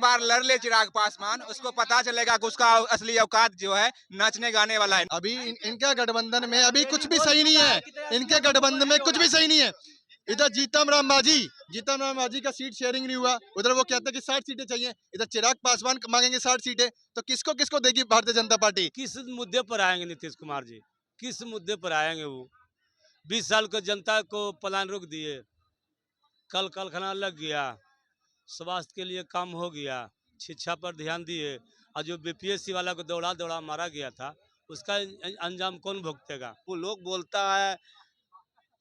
बार लड़ ले चिराग पासवान, उसको पता चलेगा कि उसका असली औकात जो है नाचने गाने वाला है। अभी इनका गठबंधन में अभी कुछ भी सही नहीं है, इनके गठबंधन में कुछ भी सही नहीं है। इधर जीतन राम मांझी का सीट शेयरिंग नहीं हुआ, उधर वो कहते हैं कि 60 सीटें चाहिए, इधर चिराग पासवान मांगेंगे 60 सीटें, तो किसको किसको देगी भारतीय जनता पार्टी? किस मुद्दे पर आएंगे नीतीश कुमार जी? किस मुद्दे पर आएंगे वो? 20 साल को जनता को पलायन रोक दिए, कल कारखाना लग गया, स्वास्थ्य के लिए काम हो गया, शिक्षा पर ध्यान दिए, और जो बीपीएससी वाला को दौड़ा दौड़ा मारा गया था, उसका अंजाम कौन भुगतेगा? वो लोग बोलता है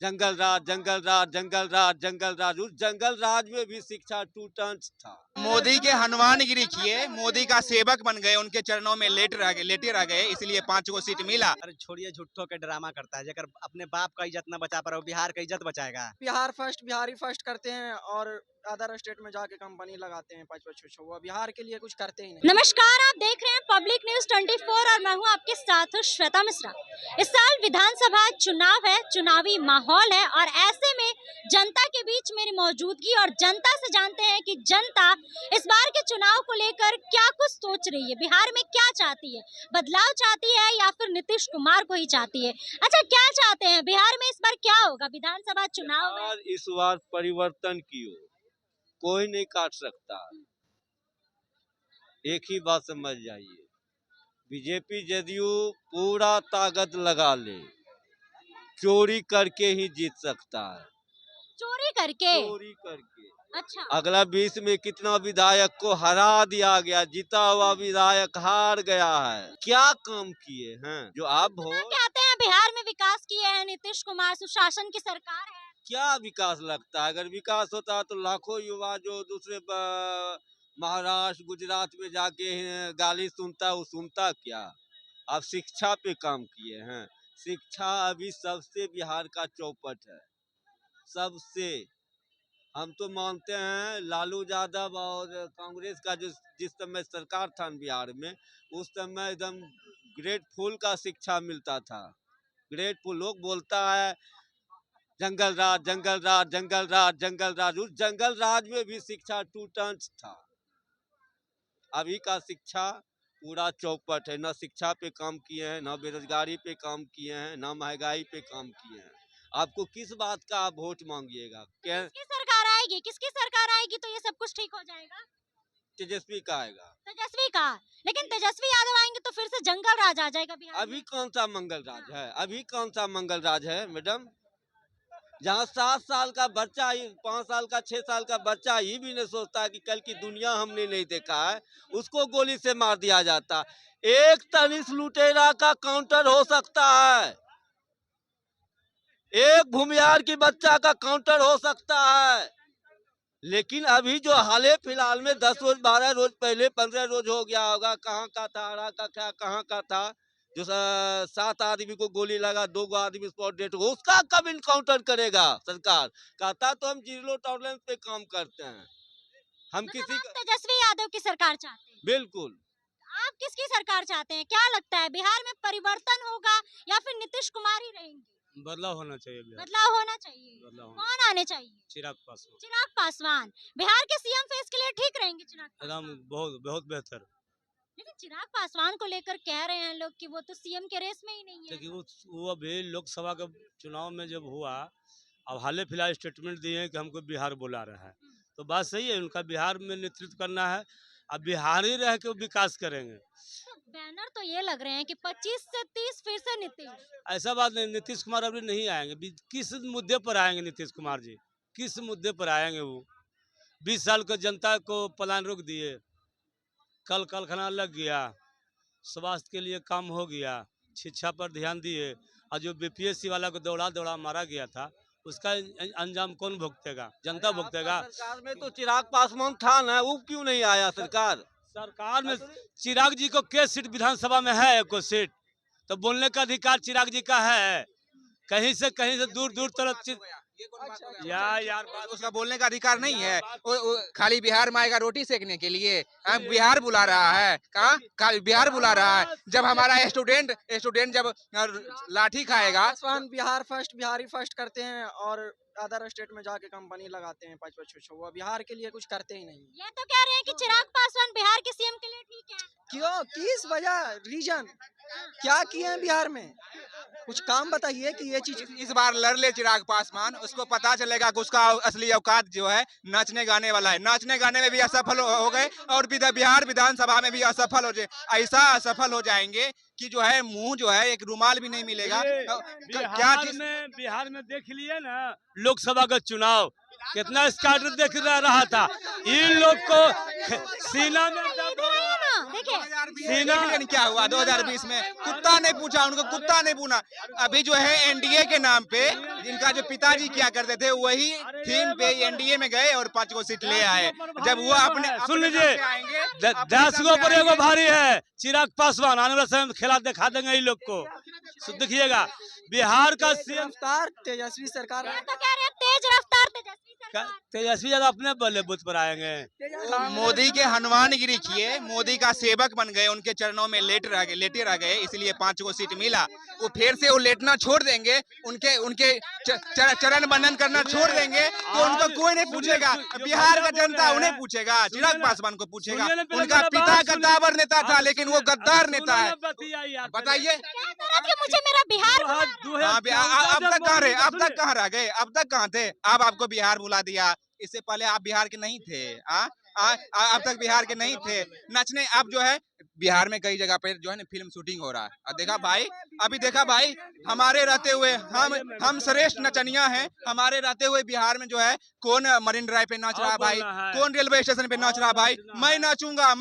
जंगल राज, जंगल राज, जंगल राज, जंगल राज। उस जंगल राज में भी शिक्षा 2 टर्म्स था। मोदी के हनुमानगिरी किए, मोदी का सेवक बन गए, उनके चरणों में लेटे रह गए, इसलिए 5 को सीट मिला। अरे छोड़िए, झूठों के ड्रामा करता है। अगर अपने बाप का इज्जत न बचा पा रहा, बिहार का इज्जत बचाएगा। बिहार फर्स्ट, बिहारी फर्स्ट करते हैं और अदर स्टेट में जाके कंपनी लगाते हैं 5-5 वो बिहार के लिए कुछ करते ही नहीं। नमस्कार, आप देख रहे हैं पब्लिक न्यूज 24 और मैं हूं आपके साथ श्वेता मिश्रा। इस साल विधानसभा चुनाव है, चुनावी माहौल है और ऐसे में जनता के बीच मेरी मौजूदगी और जनता से जानते हैं कि जनता इस बार के चुनाव को लेकर क्या कुछ सोच रही है, बिहार में क्या चाहती है, बदलाव चाहती है या फिर नीतीश कुमार को ही चाहती है। अच्छा, क्या चाहते हैं बिहार में इस बार क्या होगा विधानसभा चुनाव में? इस बार परिवर्तन की ओर कोई नहीं काट सकता। एक ही बात समझ जाइए, बीजेपी जदयू पूरा ताकत लगा ले, चोरी करके ही जीत सकता है। चोरी करके? चोरी करके। अच्छा, अगला 20 में कितना विधायक को हरा दिया गया, जीता हुआ विधायक हार गया है। क्या काम किए हैं जो आप हो? कहते हैं बिहार में विकास किए हैं नीतीश कुमार, सुशासन की सरकार है। क्या विकास लगता है? अगर विकास होता तो लाखों युवा जो दूसरे महाराष्ट्र गुजरात में जाके गाली सुनता, वो सुनता क्या? आप शिक्षा पे काम किए हैं। शिक्षा अभी सबसे बिहार का चौपट है, सबसे। हम तो मानते हैं लालू यादव और कांग्रेस का जिस समय सरकार था बिहार में, उस समय एकदम ग्रेटफुल का शिक्षा मिलता था। ग्रेटफुल। लोग बोलता है जंगल राज, जंगल राज, जंगल राज, जंगल राज। उस जंगल राज में भी शिक्षा 2 टर्म्स था। अभी का शिक्षा पूरा चौपट है। न शिक्षा पे काम किए हैं, न बेरोजगारी पे काम किए हैं, न महंगाई पे काम किए हैं। आपको किस बात का आप वोट मांगिएगा? किसकी सरकार आएगी, किसकी सरकार आएगी तो ये सब कुछ ठीक हो जाएगा? तेजस्वी का आएगा। तेजस्वी का? लेकिन तेजस्वी यादव आएंगे तो फिर से जंगल राज आ जाएगा बिहार में। अभी कौन सा मंगल राज है? अभी कौन सा मंगल राज है मैडम? जहाँ 7 साल का बच्चा, 5 साल का, 6 साल का बच्चा ही भी नहीं सोचता है कि कल की दुनिया हमने नहीं देखा है, उसको गोली से मार दिया जाता। एक तनिष लुटेरा का काउंटर हो सकता है, एक भूमिहार की बच्चा का काउंटर हो सकता है, लेकिन अभी जो हाल फिलहाल में 10 रोज, 12 रोज पहले, 15 रोज हो गया होगा, कहाँ का था, हरा का क्या, कहाँ का था, जो 7 आदमी को गोली लगा, 2 आदमी स्पॉट डेट हो, उसका कब इनकाउंटर करेगा सरकार? कहता तो हम 0 टॉलरेंस पे काम करते हैं। हम किसी आप तेजस्वी यादव की सरकार चाहते हैं? बिल्कुल। आप किसकी सरकार चाहते हैं? क्या लगता है बिहार में परिवर्तन होगा या फिर नीतीश कुमार ही रहेंगे? बदलाव होना चाहिए। बदलाव होना चाहिए। कौन आने चाहिए? चिराग पासवान। चिराग पासवान बिहार के सीएम फेस के लिए ठीक रहेंगे चिराग पासवान? एकदम बहुत बहुत बेहतर। लेकिन चिराग पासवान को लेकर कह रहे हैं लोग कि वो तो सीएम के रेस में ही नहीं है। वो अभी लोकसभा के चुनाव में जब हुआ, अब हाल फिलहाल स्टेटमेंट दिए हैं कि हमको बिहार बुला रहा है, तो बात सही है, उनका बिहार में नेतृत्व करना है। अब बिहार ही रह के वो विकास करेंगे। तो बैनर तो ये लग रहे हैं कि 25 से 30 फिर से नीतीश। ऐसा बात नहीं, नीतीश कुमार अभी नहीं आएंगे। किस मुद्दे पर आएंगे नीतीश कुमार जी? किस मुद्दे पर आएंगे वो? 20 साल को जनता को पलायन रोक दिए, कल कारखाना लग गया, स्वास्थ्य के लिए काम हो गया, शिक्षा पर ध्यान दिए, और जो बीपीएससी वाला को दौड़ा दौड़ा मारा गया था, उसका अंजाम कौन भुगतेगा? जनता भुगतेगा। सरकार में तो चिराग पासवान था ना, वो क्यों नहीं आया? सरकार में चिराग जी को क्या सीट विधानसभा में है? एक सीट तो बोलने का अधिकार चिराग जी का है। कहीं से दूर दूर तक यार उसका बोलने का अधिकार नहीं है। वो खाली बिहार में आएगा रोटी सेकने के लिए। बिहार बुला रहा है, कहाँ बिहार बुला रहा है। जब हमारा स्टूडेंट जब लाठी खाएगा, पासवान बिहार फर्स्ट, बिहारी फर्स्ट करते हैं और अदर स्टेट में जाके कंपनी लगाते हैं 5-5 6-6। वो बिहार के लिए कुछ करते ही नहीं। ये तो कह रहे हैं कि चिराग पासवान बिहार के सीएम के लिए ठीक है। क्यों, किस वजह, रीजन क्या किए हैं बिहार में? कुछ काम बताइए कि ये चीज। इस बार लड़ ले चिराग पासवान, उसको पता चलेगा कि उसका असली औकात जो है नाचने गाने वाला है। नाचने गाने में भी असफल हो गए और बिहार विधानसभा में भी असफल हो जाए। ऐसा असफल हो जाएंगे कि जो है मुंह जो है एक रुमाल भी नहीं मिलेगा। क्या बिहार में देख लिए ना लोकसभा का चुनाव कितना स्टार्टर देख रहा था। इन लोग को सीना में दर्द हो रहा है। देखिए क्या हुआ 2020 में, कुत्ता ने पूछा उनको, कुत्ता ने पूछा। अभी जो है एनडीए के नाम पे जिनका जो पिताजी क्या करते थे वही थीम पे एनडीए में गए और 5 सीट ले आए। जब वो अपने सुन लीजिए, 10 गो पर एगो भारी है चिराग पासवान। आने वाले समय में खेला दिखा देंगे इन लोग को, देखिएगा। बिहार का सीएम रफ्तार तेजस्वी सरकार। ये तो कह रहे हैं तेज रफ्तार तेजस्वी सरकार। तेजस्वी यादव अपने बल्ले बुत पर आएंगे। मोदी के हनुमानगिरी किए, मोदी का सेवक बन गए, उनके चरणों में लेटे रह गए, इसलिए 5 सीट मिला। वो फिर से वो लेटना छोड़ देंगे, उनके चरण बंदन करना छोड़ देंगे तो उनको कोई नहीं पूछेगा। बिहार का जनता उन्हें पूछेगा, चिराग पासवान को पूछेगा। उनका पिता गद्दावर नेता था लेकिन वो गद्दार नेता है। बताइए, मुझे मेरा बिहार अब तक कहाँ रहे, अब तक कहाँ रह गए, अब तक कहाँ थे? अब आपको बिहार बुला दिया। इससे पहले आप बिहार के नहीं थे। अब तक बिहार के नहीं थे। नचने अब जो है बिहार में कई जगह पे जो है ना फिल्म शूटिंग हो रहा है। अब देखा भाई, अभी देखा भाई, हमारे रहते हुए हम श्रेष्ठ नचनिया हैं। हमारे रहते हुए बिहार में जो है कौन मरीन ड्राइव पे नाच रहा है भाई, कौन रेलवे स्टेशन पे नाच रहा है भाई। मैं नाचूंगा।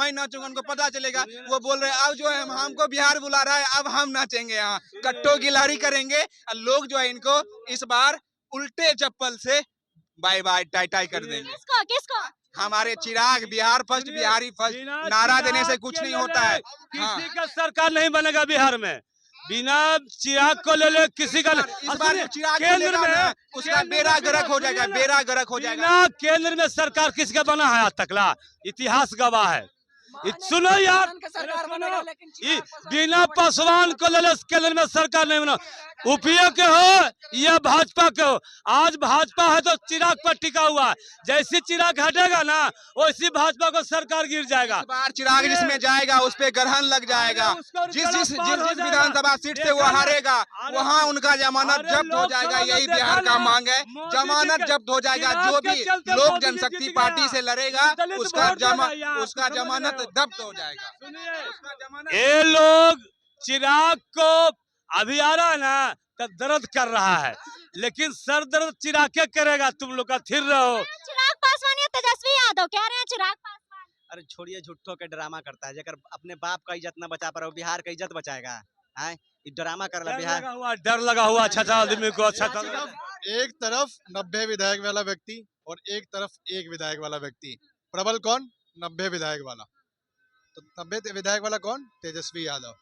उनको पता चलेगा। वो बोल रहे हैं अब जो है हमको बिहार बुला रहा है, अब हम नाचेंगे। यहाँ कट्टो गिलारी करेंगे। लोग जो है इनको इस बार उल्टे चप्पल से बाय बाय टाई टाई कर देंगे। किसको? हमारे चिराग बिहार फर्स्ट, बिहारी फर्स्ट नारा देने से कुछ नहीं होता है। किसी का सरकार नहीं बनेगा बिहार में बिना चिराग को ले ले। किसी का इस बार चिराग केंद्र में उसका बेड़ा गर्क हो जाएगा, बेड़ा गर्क हो जाएगा। केंद्र में सरकार किसका बना है आज तकला, इतिहास गवाह है। सुनो यार, बिना पासवान को ले ले केंद्र में सरकार नहीं बना। यूपीए के हो या भाजपा के हो, आज भाजपा है तो चिराग पर टिका हुआ है। जैसे चिराग हटेगा ना वैसी भाजपा को सरकार गिर जाएगा। इस बार चिराग जिसमें जाएगा उस पे ग्रहण लग जाएगा। जिस विधानसभा सीट से वो हारेगा वहाँ उनका जमानत जब्त हो जाएगा। यही बिहार का मांग है, जमानत जब्त हो जाएगा। जो भी लोक जनशक्ति पार्टी से लड़ेगा उसका जमानत जब्त हो जाएगा। ये लोग चिराग को अभी आ रहा है ना तो दर्द कर रहा है, लेकिन सर दर्द चिराग क्या करेगा। तुम लोग का थिर रहो। चिराग पासवान या तेजस्वी यादव कह रहे हैं चिराग पासवान। अरे छोड़िए, झूठों के ड्रामा करता है। जेकर अपने बाप का इज्जत न बचा पर बिहार का इज्जत बचाएगा। ड्रामा कर रहा बिहार। डर लगा हुआ अच्छा आदमी को। अच्छा एक तरफ 90 विधायक वाला व्यक्ति और एक तरफ 1 विधायक वाला व्यक्ति। प्रबल कौन? 90 विधायक वाला। तो 90 विधायक वाला कौन? तेजस्वी यादव।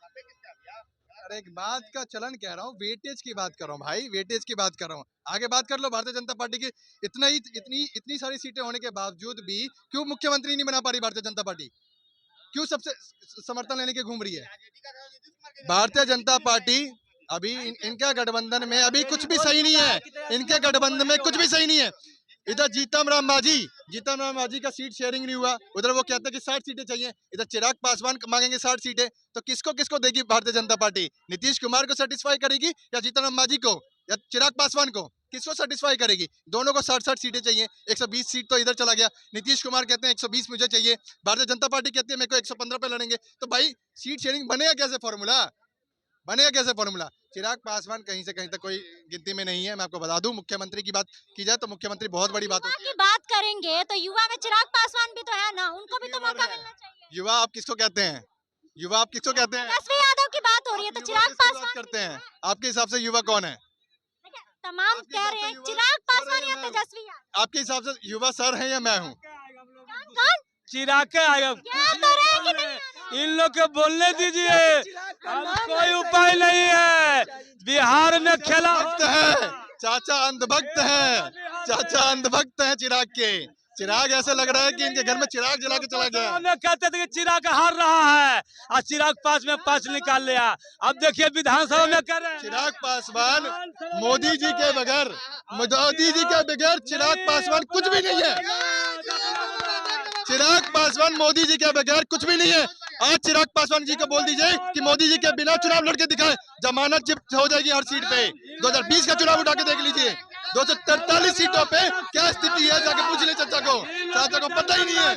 अरे एक बात का चलन कह रहा हूँ, वेटेज की बात कर रहा हूँ भाई, वेटेज की बात कर रहा हूँ। आगे बात कर लो। भारतीय जनता पार्टी की इतनी सारी सीटें होने के बावजूद भी क्यों मुख्यमंत्री नहीं बना पा रही भारतीय जनता पार्टी? क्यों सबसे समर्थन लेने के घूम रही है भारतीय जनता पार्टी? अभी इनका गठबंधन में अभी कुछ भी सही नहीं है। इनके गठबंधन में कुछ भी सही नहीं है। इधर जीतन राम मांझी का सीट शेयरिंग नहीं हुआ। उधर वो कहते हैं कि 60 सीटें चाहिए। इधर चिराग पासवान मांगेंगे 60 सीटें। तो किसको देगी भारतीय जनता पार्टी? नीतीश कुमार को सेटिस्फाई करेगी या जीतन राम मांझी को या चिराग पासवान को? किसको सेटिस्फाई करेगी? दोनों को 60 सीटें चाहिए। 120 सीट तो इधर चला गया। नीतीश कुमार कहते हैं 120 मुझे चाहिए। भारतीय जनता पार्टी कहती है मेरे को 115 पे लड़ेंगे। तो भाई सीट शेयरिंग बनेगा कैसे? फॉर्मूला? चिराग पासवान कहीं से कहीं तक कोई गिनती में नहीं है। मैं आपको बता दूं, मुख्यमंत्री की बात की जाए तो मुख्यमंत्री बहुत बड़ी बात होती है। बात करेंगे तो युवा में चिराग पासवान भी तो है ना, उनको भी तो मौका मिलना चाहिए। युवा आप किसको कहते हैं? तेजस्वी यादव की बात हो रही है तो चिराग पासवान करते हैं। आपके हिसाब से युवा कौन है? तमाम कह रहे हैं चिराग पासवान या तेजस्वी यादव। आपके हिसाब से युवा सर है या मैं हूँ? कौन? चिराग के आएगा। इन लोग को बोलने दीजिए, अब कोई उपाय नहीं है। बिहार में खेला है चाचा अंधभक्त हैं, चाचा अंधभक्त हैं चिराग के। चिराग ऐसे लग रहा है कि इनके घर में चिराग जला के चला गया। हमें कहते थे कि चिराग हार रहा है और चिराग 5 में 5 निकाल लिया। अब देखिए विधानसभा में कर रहे हैं चिराग पासवान मोदी जी के बगैर, मोदी जी के बगैर चिराग पासवान कुछ भी नहीं है। चिराग पासवान मोदी जी के बगैर कुछ भी नहीं है। आज चिराग पासवान जी को बोल दीजिए कि मोदी जी के बिना चुनाव लड़के दिखाए, जमानत जब्त हो जाएगी हर सीट पे। 2020 का चुनाव उठा के देख लीजिए, 243 सीटों पे क्या स्थिति है, जाके पूछ ले चाचा को पता ही नहीं है।